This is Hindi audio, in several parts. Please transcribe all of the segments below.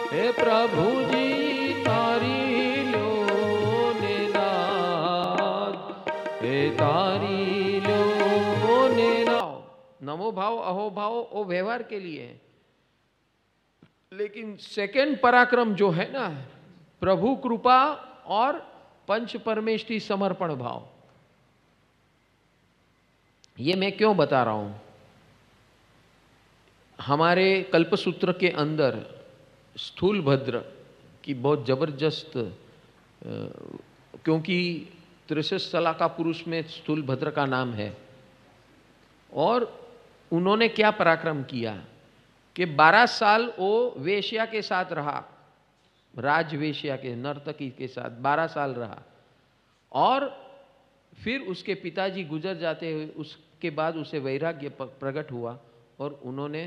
हे प्रभु जी तारी लो ने नाद, हे तारी लो ने नाद। नमो भाव अहो भाव वो व्यवहार के लिए है, लेकिन सेकंड पराक्रम जो है ना, प्रभु कृपा और पंच परमेष्टि समर्पण भाव, ये मैं क्यों बता रहा हूं। हमारे कल्पसूत्र के अंदर स्थूल भद्र की बहुत जबरदस्त, क्योंकि त्रिशला का पुरुष में स्थूल भद्र का नाम है, और उन्होंने क्या पराक्रम किया कि 12 साल वो वेश्या के साथ रहा, राजवेश्या के नर्तकी के साथ 12 साल रहा, और फिर उसके पिताजी गुजर जाते हुए उसके बाद उसे वैराग्य प्रकट हुआ और उन्होंने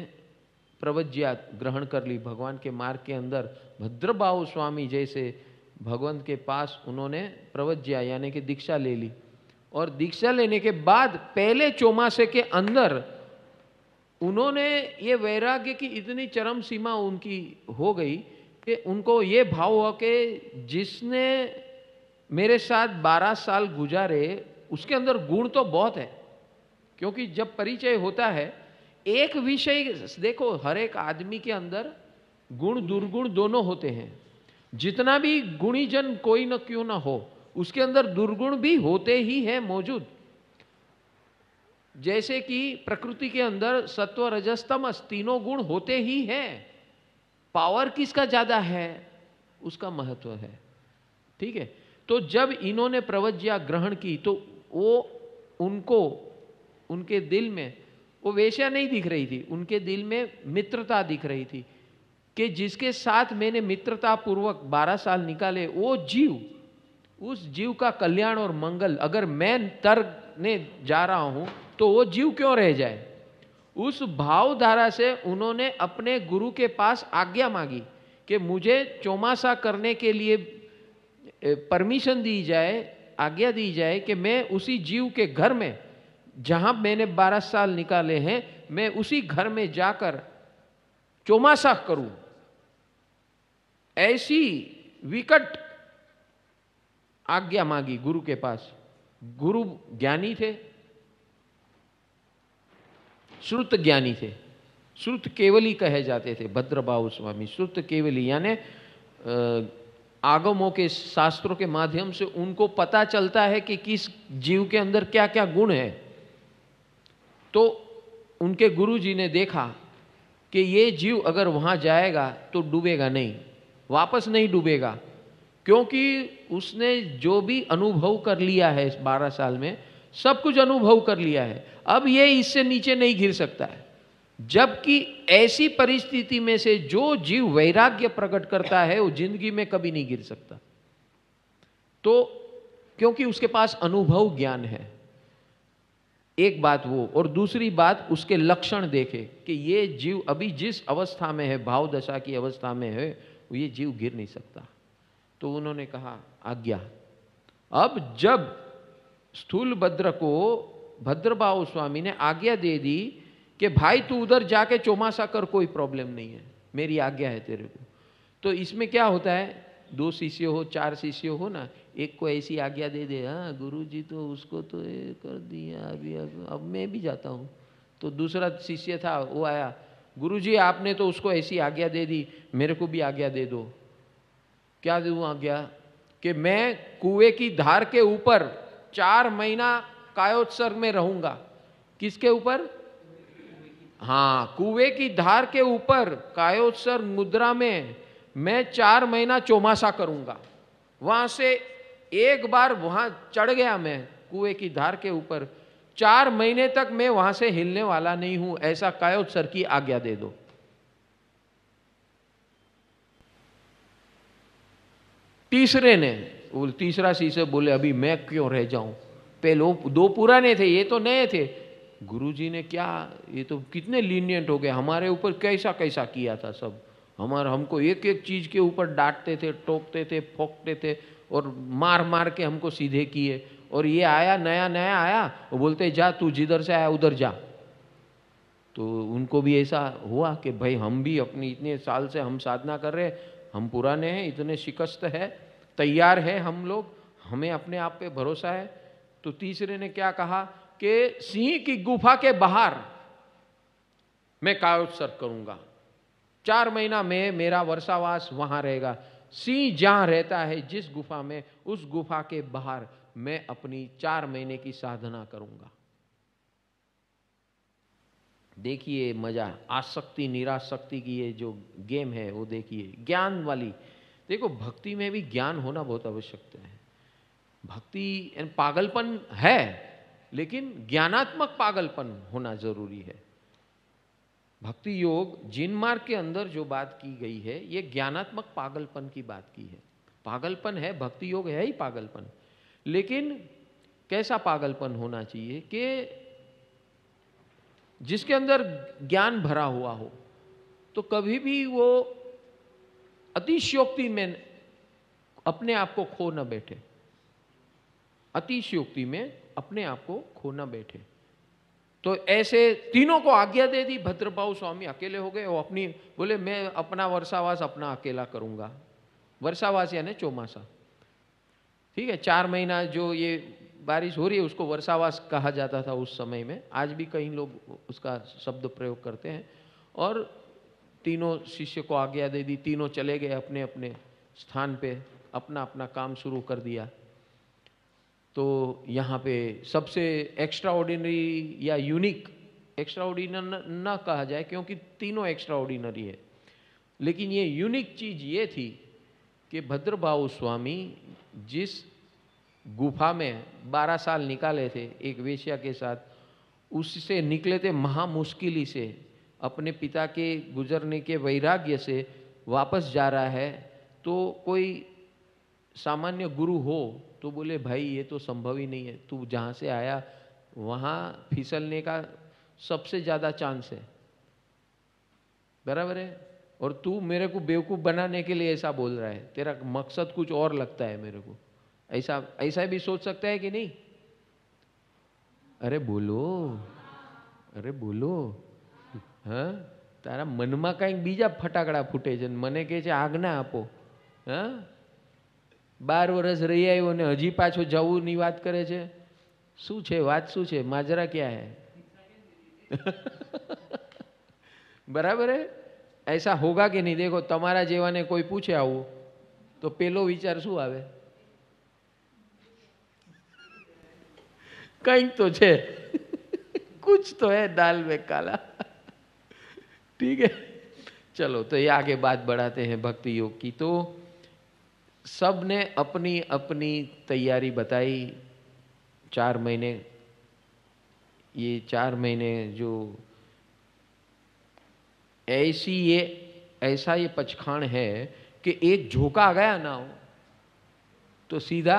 प्रवज्या ग्रहण कर ली। भगवान के मार्ग के अंदर भद्रबाहु स्वामी जैसे भगवान के पास उन्होंने प्रवज्या यानी कि दीक्षा ले ली, और दीक्षा लेने के बाद पहले चौमासे के अंदर उन्होंने ये वैराग्य की इतनी चरम सीमा उनकी हो गई कि उनको ये भाव हुआ कि जिसने मेरे साथ 12 साल गुजारे उसके अंदर गुण तो बहुत है। क्योंकि जब परिचय होता है एक विषय, देखो हर एक आदमी के अंदर गुण दुर्गुण दोनों होते हैं। जितना भी गुणीजन कोई न क्यों ना हो, उसके अंदर दुर्गुण भी होते ही है मौजूद। जैसे कि प्रकृति के अंदर सत्व रजस तमस तीनों गुण होते ही हैं। पावर किसका ज्यादा है उसका महत्व है, ठीक है। तो जब इन्होंने प्रवज्या ग्रहण की तो वो उनको उनके दिल में वो वेश्या नहीं दिख रही थी, उनके दिल में मित्रता दिख रही थी कि जिसके साथ मैंने मित्रता पूर्वक 12 साल निकाले वो जीव, उस जीव का कल्याण और मंगल अगर मैं तरने जा रहा हूं तो वो जीव क्यों रह जाए। उस भावधारा से उन्होंने अपने गुरु के पास आज्ञा मांगी कि मुझे चौमासा करने के लिए परमिशन दी जाए, आज्ञा दी जाए कि मैं उसी जीव के घर में जहां मैंने 12 साल निकाले हैं मैं उसी घर में जाकर चौमासा करूं। ऐसी विकट आज्ञा मांगी गुरु के पास। गुरु ज्ञानी थे, श्रुत ज्ञानी थे, श्रुत केवली कहे जाते थे भद्रबाहु स्वामी। श्रुत केवली यानी आगमों के शास्त्रों के माध्यम से उनको पता चलता है कि किस जीव के अंदर क्या क्या गुण है। तो उनके गुरुजी ने देखा कि ये जीव अगर वहां जाएगा तो डूबेगा नहीं, वापस नहीं डूबेगा, क्योंकि उसने जो भी अनुभव कर लिया है इस 12 साल में सब कुछ अनुभव कर लिया है, अब ये इससे नीचे नहीं गिर सकता है। जबकि ऐसी परिस्थिति में से जो जीव वैराग्य प्रकट करता है वो जिंदगी में कभी नहीं गिर सकता। तो क्योंकि उसके पास अनुभव ज्ञान है, एक बात वो, और दूसरी बात उसके लक्षण देखे कि ये जीव अभी जिस अवस्था में है, भाव दशा की अवस्था में है, ये जीव गिर नहीं सकता। तो उन्होंने कहा आज्ञा। अब जब स्थूल भद्र को भद्रबाहु स्वामी ने आज्ञा दे दी कि भाई तू उधर जाके चौमासा कर, कोई प्रॉब्लम नहीं है, मेरी आज्ञा है तेरे को। तो इसमें क्या होता है, 2 शिष्य हो 4 शिष्य हो ना, एक को ऐसी आज्ञा दे दे, हाँ गुरु जी तो उसको तो ये कर दिया, अभी अब मैं भी जाता हूँ। तो दूसरा शिष्य था वो आया, गुरु जी आपने तो उसको ऐसी आज्ञा दे दी, मेरे को भी आज्ञा दे दो। क्या दूँ आज्ञा? कि मैं कुएं की धार के ऊपर 4 महीना कायोत्सर्ग में रहूंगा। किसके ऊपर? हाँ, कुएं की धार के ऊपर कायोत्सर्ग मुद्रा में मैं 4 महीना चौमासा करूंगा। वहां से एक बार वहां चढ़ गया मैं कुएं की धार के ऊपर, 4 महीने तक मैं वहां से हिलने वाला नहीं हूं, ऐसा कायोत्सर्ग की आज्ञा दे दो। तीसरे ने, तीसरा शिष्य बोले अभी मैं क्यों रह जाऊं, पहले 2 पुराने थे, ये तो नए थे। गुरुजी ने क्या, ये तो कितने लीनियंट हो गए, हमारे ऊपर कैसा कैसा किया था सब, हमको एक एक चीज के ऊपर डांटते थे, टोकते थे, फोकते थे और मार मार के हमको सीधे किए। और ये आया नया नया आया, वो बोलते जा तू जिधर से आया उधर जा। तो उनको भी ऐसा हुआ कि भाई हम भी अपनी इतने साल से हम साधना कर रहे हैं, हम पुराने हैं, इतने शिकस्त है, तैयार है हम लोग, हमें अपने आप पे भरोसा है। तो तीसरे ने क्या कहा कि सिंह की गुफा के बाहर मैं कायोत्सर्ग करूंगा, 4 महीना में मेरा वर्षावास वहां रहेगा। सिंह जहां रहता है जिस गुफा में, उस गुफा के बाहर मैं अपनी 4 महीने की साधना करूंगा। देखिए मजा, आसक्ति निरासक्ति की ये जो गेम है वो देखिए, ज्ञान वाली। देखो भक्ति में भी ज्ञान होना बहुत आवश्यक है। भक्ति पागलपन है, लेकिन ज्ञानात्मक पागलपन होना जरूरी है। भक्ति योग जिन मार्ग के अंदर जो बात की गई है, ये ज्ञानात्मक पागलपन की बात की है। पागलपन है, भक्ति योग है ही पागलपन, लेकिन कैसा पागलपन होना चाहिए कि जिसके अंदर ज्ञान भरा हुआ हो। तो कभी भी वो अतिशयोक्ति में अपने आप को खो न बैठे, अतिशयोक्ति में अपने आप को खो न बैठे। तो ऐसे तीनों को आज्ञा दे दी। भद्रभाऊ स्वामी अकेले हो गए, वो अपनी बोले मैं अपना वर्षावास अपना अकेला करूंगा। वर्षावास यानी चौमासा, ठीक है, 4 महीना जो ये बारिश हो रही है उसको वर्षावास कहा जाता था उस समय में। आज भी कई लोग उसका शब्द प्रयोग करते हैं। और तीनों शिष्य को आज्ञा दे दी, तीनों चले गए अपने अपने स्थान पे, अपना अपना काम शुरू कर दिया। तो यहाँ पे सबसे एक्स्ट्रा ऑर्डिनरी या यूनिक, एक्स्ट्रा ऑर्डिनरी ना कहा जाए क्योंकि तीनों एक्स्ट्रा ऑर्डिनरी है, लेकिन ये यूनिक चीज ये थी कि भद्रभाऊ स्वामी जिस गुफा में 12 साल निकाले थे एक वेश्या के साथ, उससे निकले थे महामुश्किली से, अपने पिता के गुजरने के वैराग्य से वापस जा रहा है। तो कोई सामान्य गुरु हो तो बोले भाई ये तो संभव ही नहीं है, तू जहाँ से आया वहाँ फिसलने का सबसे ज़्यादा चांस है, बराबर है, और तू मेरे को बेवकूफ़ बनाने के लिए ऐसा बोल रहा है, तेरा मकसद कुछ और लगता है मेरे को। ऐसा ऐसा भी सोच सकता है कि नहीं? अरे बोलो, अरे बोलो, हाँ, तारा मनमा કંઈક બીજા ફટાકડા ફૂટે છે, મને કહે છે આજ્ઞા આપો। હા, 12 વર્ષ રહી આવ્યો ને હજી પાછો જવુંની વાત કરે છે। શું છે વાત, શું છે માજરા, क्या है? बराबर है, ऐसा होगा कि नहीं? देखो તમારા જેવાને કોઈ પૂછે આવું તો પેલો વિચાર શું આવે? કંઈક તો છે, कुछ तो है दाल में काला। ठीक है, चलो तो ये आगे बात बढ़ाते हैं भक्ति योग की। तो सब ने अपनी अपनी तैयारी बताई। 4 महीने, ये 4 महीने जो ऐसा ये पचखान है कि एक झोंका आ गया ना हो तो सीधा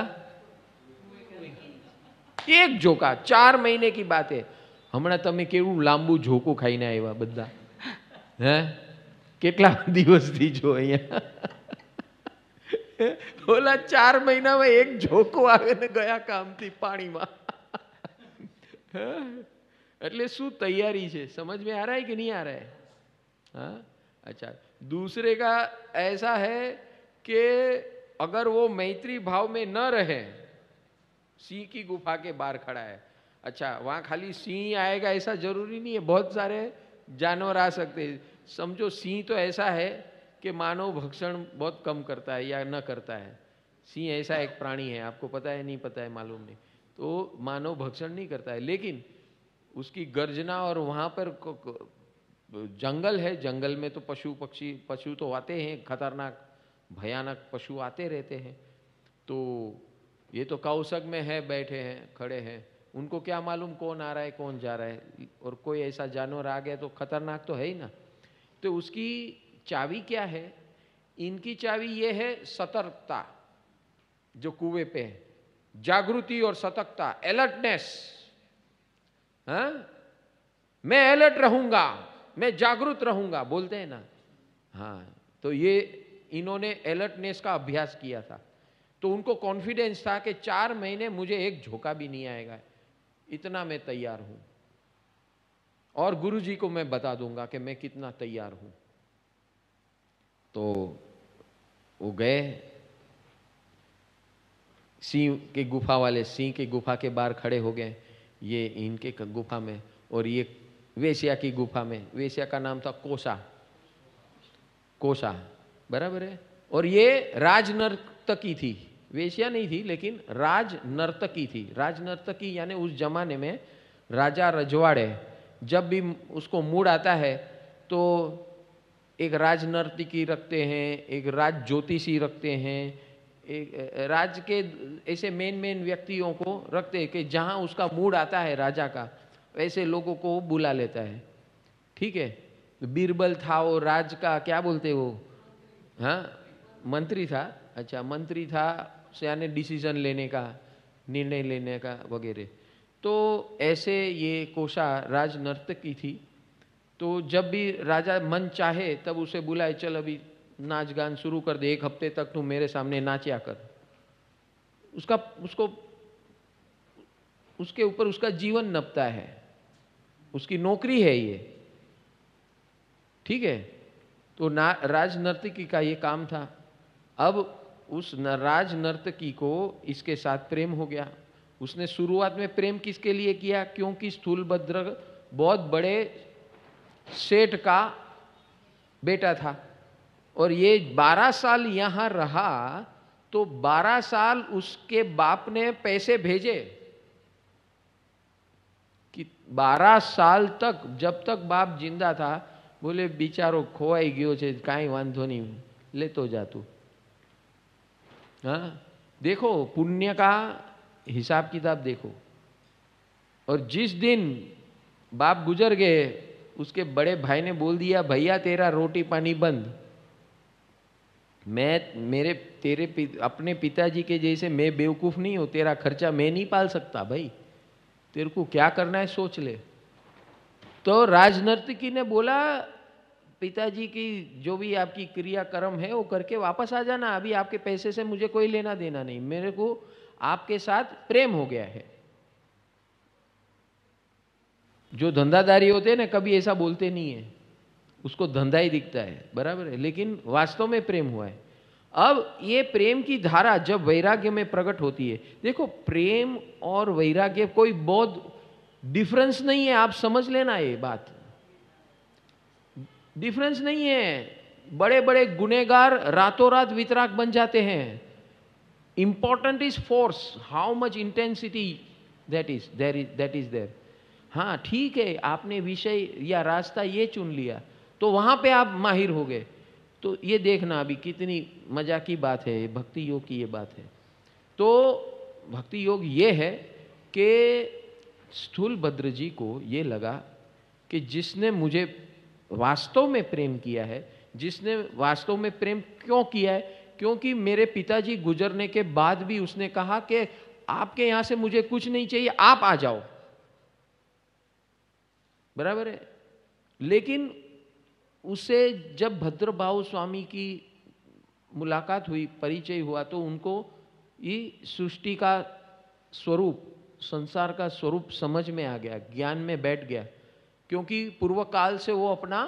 एक झोंका। 4 महीने की बात है। हमणा तमे केवुं लांबू झोंकू खाईने आव्या बधा, હે કેટલા દિવસથી જો અહીંયા ઓલા 4 મહિનામાં એક ઝોકો આવે ને ગયા કામથી પાણીમાં। એટલે શું તૈયારી છે, समझ में आ रहा है कि नहीं आ रहा है? हाँ, अच्छा। दूसरे का ऐसा है कि अगर वो मैत्री भाव में न रहे, सिंह की गुफा के बाहर खड़ा है, अच्छा वहां खाली सिंह आएगा ऐसा जरूरी नहीं है, बहुत सारे जानवर आ सकते हैं। समझो सिंह तो ऐसा है कि मानव भक्षण बहुत कम करता है या न करता है। सिंह ऐसा एक प्राणी है, आपको पता है नहीं पता है मालूम नहीं, तो मानव भक्षण नहीं करता है, लेकिन उसकी गर्जना, और वहाँ पर जंगल है, जंगल में तो पशु तो आते हैं, खतरनाक भयानक पशु आते रहते हैं। तो ये तो कौशक में है, बैठे हैं, खड़े हैं, उनको क्या मालूम कौन आ रहा है कौन जा रहा है, और कोई ऐसा जानवर आ गया तो खतरनाक तो है ही ना। तो उसकी चाबी क्या है? इनकी चाबी ये है सतर्कता, जो कुएं पे है, जागृति और सतर्कता, अलर्टनेस। हाँ, मैं अलर्ट रहूंगा, मैं जागृत रहूंगा, बोलते हैं ना। हाँ, तो ये इन्होंने अलर्टनेस का अभ्यास किया था, तो उनको कॉन्फिडेंस था कि 4 महीने मुझे एक झोंका भी नहीं आएगा, इतना मैं तैयार हूं। और गुरु जी को मैं बता दूंगा कि मैं कितना तैयार हूं। तो वो गए, सिंह के गुफा वाले सिंह की गुफा के बाहर खड़े हो गए, ये इनके गुफा में, और ये वेश्या की गुफा में। वेश्या का नाम था कोसा, कोसा, बराबर है। और ये राज नर्तकी थी, वेश्या नहीं थी लेकिन राज नर्तकी थी। राज नर्तकी यानी उस जमाने में राजा रजवाड़े जब भी उसको मूड आता है तो एक राज नर्तकी रखते हैं, एक राज ज्योतिषी रखते हैं, एक राज के ऐसे मेन व्यक्तियों को रखते हैं कि जहां उसका मूड आता है राजा का, ऐसे लोगों को बुला लेता है। ठीक है, बीरबल था वो राज का क्या बोलते वो, हाँ मंत्री था। अच्छा, मंत्री था, यानी डिसीजन लेने का, निर्णय लेने का वगैरह। तो ऐसे ये कोशा राज नर्तकी थी। तो जब भी राजा मन चाहे तब उसे बुलाए, चल अभी नाच गान शुरू कर दे, 1 हफ्ते तक तू मेरे सामने नाचा कर। उसको उसके ऊपर उसका जीवन नपता है, उसकी नौकरी है ये। ठीक है, तो राज नर्तकी का ये काम था। अब उस राज नर्तकी को इसके साथ प्रेम हो गया। उसने शुरुआत में प्रेम किसके लिए किया, क्योंकि स्थूलभद्र बहुत बड़े सेठ का बेटा था और ये 12 साल यहां रहा, तो 12 साल उसके बाप ने पैसे भेजे कि 12 साल तक, जब तक बाप जिंदा था, बोले बिचारो खोवाई गयो छे, काई वांधो नहीं, लेतो जा तू। हाँ, देखो पुण्य का हिसाब किताब देखो। और जिस दिन बाप गुजर गए, उसके बड़े भाई ने बोल दिया, भैया तेरा रोटी पानी बंद, मैं अपने पिताजी के जैसे मैं बेवकूफ नहीं हूं, तेरा खर्चा मैं नहीं पाल सकता भाई, तेरे को क्या करना है सोच ले। तो राजनर्तकी ने बोला, पिताजी की जो भी आपकी क्रियाक्रम है वो करके वापस आ जाना, अभी आपके पैसे से मुझे कोई लेना देना नहीं, मेरे को आपके साथ प्रेम हो गया है। जो धंधादारी होते हैं ना, कभी ऐसा बोलते नहीं है, उसको धंधा ही दिखता है, बराबर है, लेकिन वास्तव में प्रेम हुआ है। अब ये प्रेम की धारा जब वैराग्य में प्रकट होती है, देखो प्रेम और वैराग्य कोई बहुत डिफरेंस नहीं है, आप समझ लेना, ये बात डिफरेंस नहीं है। बड़े बड़े गुनेगार रातों रात वितराग बन जाते हैं। Important is force, how much intensity that is there. हाँ ठीक है, आपने विषय या रास्ता ये चुन लिया तो वहां पे आप माहिर हो गए। तो ये देखना अभी कितनी मजा की बात है, भक्ति योग की ये बात है। तो भक्ति योग ये है कि स्थूलभद्र जी को ये लगा कि जिसने मुझे वास्तव में प्रेम किया है, जिसने वास्तव में प्रेम क्यों किया है, क्योंकि मेरे पिताजी गुजरने के बाद भी उसने कहा कि आपके यहां से मुझे कुछ नहीं चाहिए, आप आ जाओ, बराबर है। लेकिन उसे जब भद्रभाव स्वामी की मुलाकात हुई, परिचय हुआ, तो उनको ये सृष्टि का स्वरूप, संसार का स्वरूप समझ में आ गया, ज्ञान में बैठ गया, क्योंकि पूर्व काल से वो अपना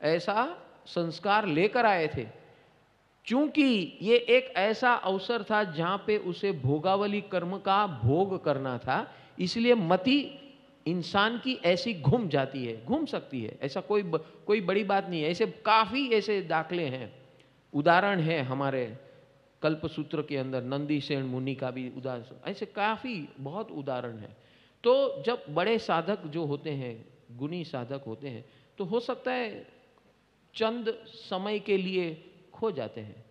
ऐसा संस्कार लेकर आए थे। चूंकि ये एक ऐसा अवसर था जहां पे उसे भोगावली कर्म का भोग करना था, इसलिए मति इंसान की ऐसी घूम जाती है, घूम सकती है, ऐसा कोई बड़ी बात नहीं है। ऐसे काफी ऐसे दाखले हैं, उदाहरण है हमारे कल्पसूत्र के अंदर, नंदीसेन मुनि का भी उदाहरण, ऐसे काफी बहुत उदाहरण है। तो जब बड़े साधक जो होते हैं, गुणी साधक होते हैं, तो हो सकता है चंद समय के लिए खो जाते हैं,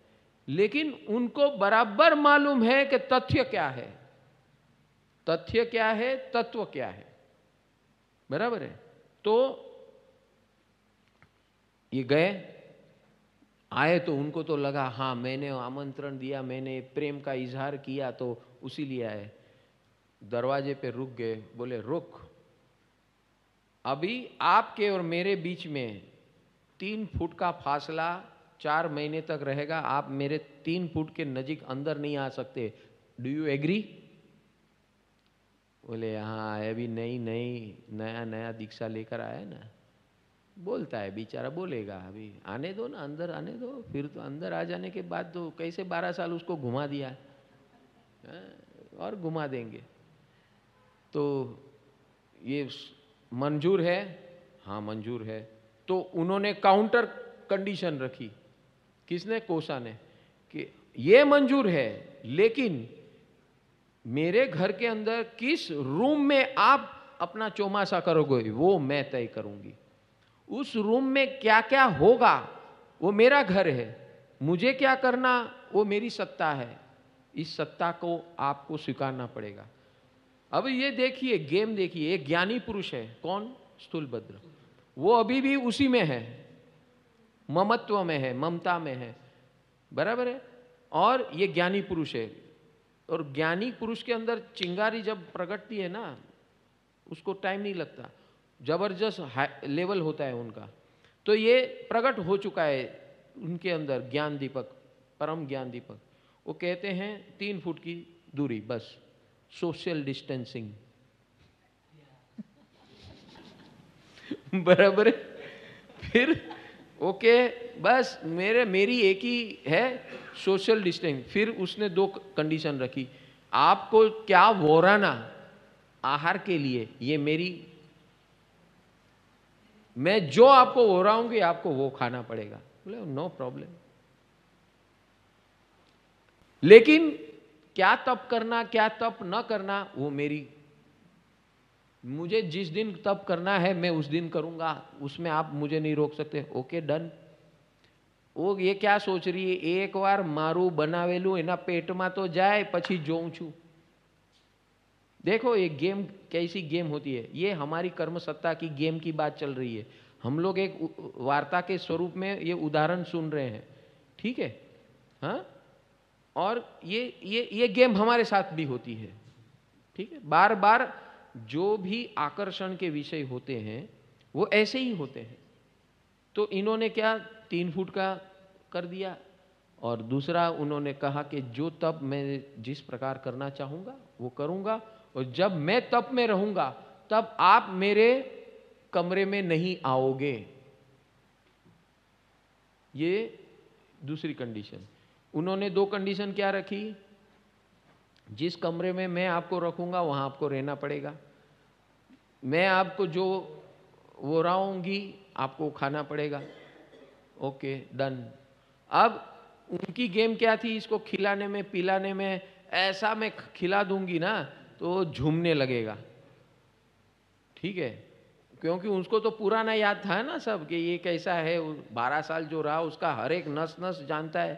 लेकिन उनको बराबर मालूम है कि तथ्य क्या है, तथ्य क्या है, तत्व क्या है, बराबर है। तो ये गए, आए तो उनको तो लगा हाँ मैंने आमंत्रण दिया, मैंने प्रेम का इजहार किया, तो उसी लिए आए। दरवाजे पे रुक गए, बोले रुक, अभी आपके और मेरे बीच में 3 फुट का फासला 4 महीने तक रहेगा, आप मेरे 3 फुट के नजीक अंदर नहीं आ सकते, डू यू एग्री? बोले हाँ अभी नई नई नया नया दीक्षा लेकर आया ना, बोलता है बेचारा, बोलेगा अभी आने दो ना, अंदर आने दो। फिर तो अंदर आ जाने के बाद तो कैसे 12 साल उसको घुमा दिया है, और घुमा देंगे। तो ये मंजूर है? हाँ मंजूर है। तो उन्होंने काउंटर कंडीशन रखी, किसने? कोसा ने, कि ये मंजूर है लेकिन मेरे घर के अंदर किस रूम में आप अपना चौमासा करोगे वो मैं तय करूंगी। उस रूम में क्या क्या होगा वो मेरा घर है, मुझे क्या करना वो मेरी सत्ता है, इस सत्ता को आपको स्वीकारना पड़ेगा। अब ये देखिए गेम देखिए, एक ज्ञानी पुरुष है, कौन? स्थूलभद्र। वो अभी भी उसी में है, ममत्व में है, ममता में है, बराबर है। और ये ज्ञानी पुरुष है, और ज्ञानी पुरुष के अंदर चिंगारी जब प्रकटती है ना, उसको टाइम नहीं लगता, जबरदस्त लेवल होता है उनका। तो ये प्रकट हो चुका है उनके अंदर ज्ञान दीपक, परम ज्ञान दीपक। वो कहते हैं 3 फुट की दूरी बस, सोशल डिस्टेंसिंग। बराबर है। फिर ओके बस मेरी एक ही है, सोशल डिस्टेंस। फिर उसने 2 कंडीशन रखी, आपको क्या वोराना आहार के लिए, ये मेरी, मैं जो आपको वोराऊंगी आपको वो खाना पड़ेगा। बोले नो प्रॉब्लम, लेकिन क्या तप करना क्या तप न करना वो मेरी, मुझे जिस दिन तप करना है मैं उस दिन करूंगा, उसमें आप मुझे नहीं रोक सकते। Okay done. वो ये क्या सोच रही है, एक बार मारू बनावेलू एना पेट में तो जाए પછી જોઉં છું। देखो ये गेम कैसी गेम होती है, ये हमारी कर्म सत्ता की गेम की बात चल रही है। हम लोग एक वार्ता के स्वरूप में ये उदाहरण सुन रहे हैं, ठीक है? हाँ, और ये गेम हमारे साथ भी होती है, ठीक है? बार बार जो भी आकर्षण के विषय होते हैं वो ऐसे ही होते हैं। तो इन्होंने क्या 3 फुट का कर दिया, और दूसरा उन्होंने कहा कि जो तप मैं जिस प्रकार करना चाहूंगा वो करूंगा, और जब मैं तप में रहूंगा तब आप मेरे कमरे में नहीं आओगे। ये दूसरी कंडीशन। उन्होंने 2 कंडीशन क्या रखी, जिस कमरे में मैं आपको रखूंगा वहां आपको रहना पड़ेगा, मैं आपको जो वो राऊंगी आपको खाना पड़ेगा। Okay done. अब उनकी गेम क्या थी, इसको खिलाने में पिलाने में, ऐसा मैं खिला दूंगी ना तो झूमने लगेगा, ठीक है? क्योंकि उसको तो पुराना याद था ना सब, कि ये कैसा है, 12 साल जो रहा उसका हर एक नस नस जानता है,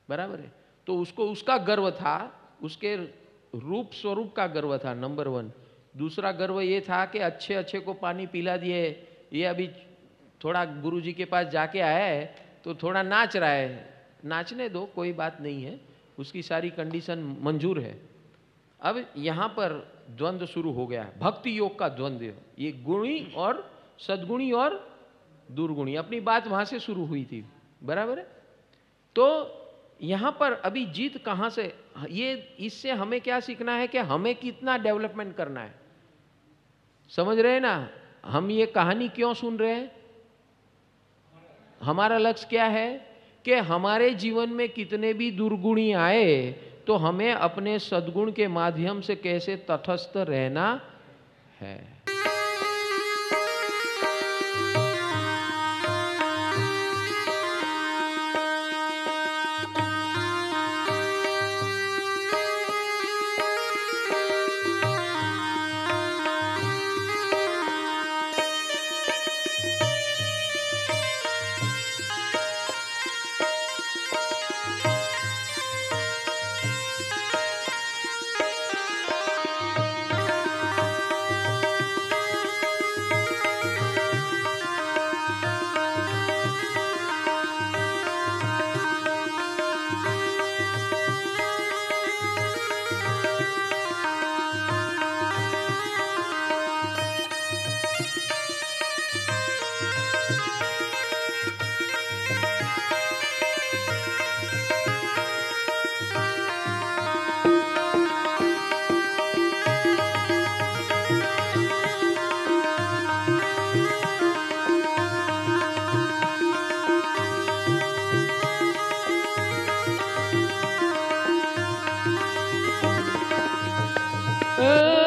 बराबर है। तो उसको उसका गर्व था, उसके रूप स्वरूप का गर्व था, नंबर 1। दूसरा गर्व ये था कि अच्छे अच्छे को पानी पिला दिए, ये अभी थोड़ा गुरुजी के पास जाके आया है तो थोड़ा नाच रहा है, नाचने दो, कोई बात नहीं है, उसकी सारी कंडीशन मंजूर है। अब यहाँ पर द्वंद्व शुरू हो गया, भक्ति योग का द्वंद्व, ये गुणी और सद्गुणी और दुर्गुणी, अपनी बात वहां से शुरू हुई थी, बराबर है। तो यहाँ पर अभी जीत कहाँ से, ये इससे हमें क्या सीखना है कि हमें कितना डेवलपमेंट करना है, समझ रहे हैं ना? हम ये कहानी क्यों सुन रहे हैं, हमारा लक्ष्य क्या है कि हमारे जीवन में कितने भी दुर्गुणी आए तो हमें अपने सद्गुण के माध्यम से कैसे तटस्थ रहना है। आ,